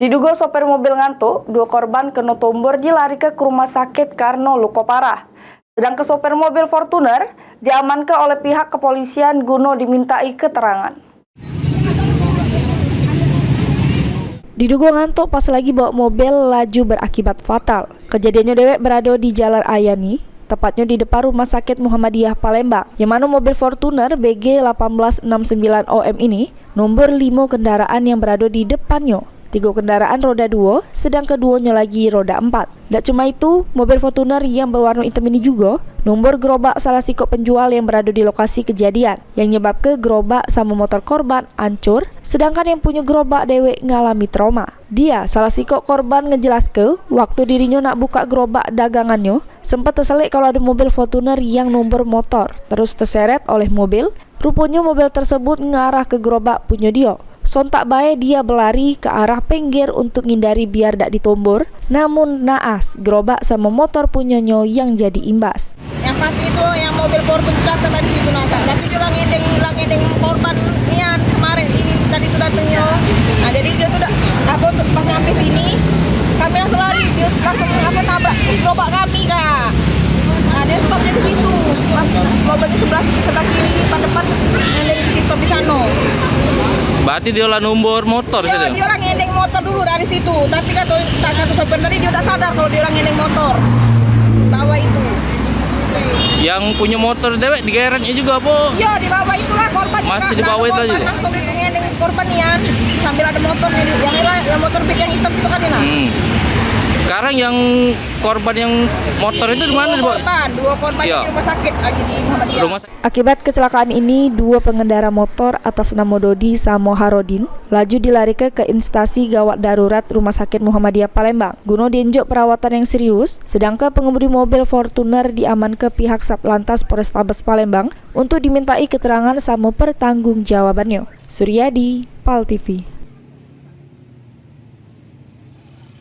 Diduga sopir mobil ngantuk, 2 korban kena tombor dilarikan ke rumah sakit karena luka parah. Sedangkan sopir mobil Fortuner diamankan oleh pihak kepolisian guna dimintai keterangan. Diduga ngantuk pas lagi bawa mobil laju berakibat fatal. Kejadiannya dewek berada di Jalan Ayani, tepatnya di depan Rumah Sakit Muhammadiyah Palembang, yang mana mobil Fortuner BG 1869 OM ini nomor 5 kendaraan yang berada di depannya. 3 kendaraan roda 2, sedang keduanya lagi roda 4. Tak cuma itu, mobil Fortuner yang berwarna hitam ini juga nomor gerobak salah sikok penjual yang berada di lokasi kejadian, yang nyebabkan gerobak sama motor korban hancur, sedangkan yang punya gerobak dewek ngalami trauma. Dia, salah sikok korban, ngejelaskan waktu dirinya nak buka gerobak dagangannya, sempat terselik kalau ada mobil Fortuner yang nomor motor, terus terseret oleh mobil. Rupanya mobil tersebut ngarah ke gerobak punya dia. Sontak baik dia berlari ke arah pinggir untuk ngindari biar tak ditombor. Namun naas, gerobak sama motor punyanya yang jadi imbas. Yang pasti itu yang mobil Fortuner datang tadi situ naga. Tapi dia ngendeng korban nian kemarin ini tadi itu datangnya. Nah jadi dia tuh pas sampai sini kami langsung lari, dia langsung tabrak gerobak kami kak. Nah dia stopnya di situ. Pas mobilnya sebelah kiri, pas depan ngendeng di situ di sana. Berarti dia lah nomor motor iya, dia orang ngendeng motor dulu dari situ. Tapi kata sebenarnya dia udah sadar kalau dia orang ngendeng motor. Bawa itu. Yang punya motor dewek di geretnya juga, Bu? Iya, di bawah itulah korbannya. Masih di bawah itu juga? Langsung itu ngendeng korban nian. Sambil ada motornya. Yang motor big yang hitam itu kan ini. Sekarang yang korban yang motor itu di mana? Dua korban iya. Di rumah sakit lagi di Muhammadiyah. Akibat kecelakaan ini, 2 pengendara motor atas nama Dodi sama Harodin laju dilarikan ke instansi gawat darurat Rumah Sakit Muhammadiyah Palembang guna diinjak perawatan yang serius, sedangkan pengemudi mobil Fortuner diamankan ke pihak Satlantas Polrestabes Palembang untuk dimintai keterangan sama pertanggungjawabannya. Suryadi, PAL TV.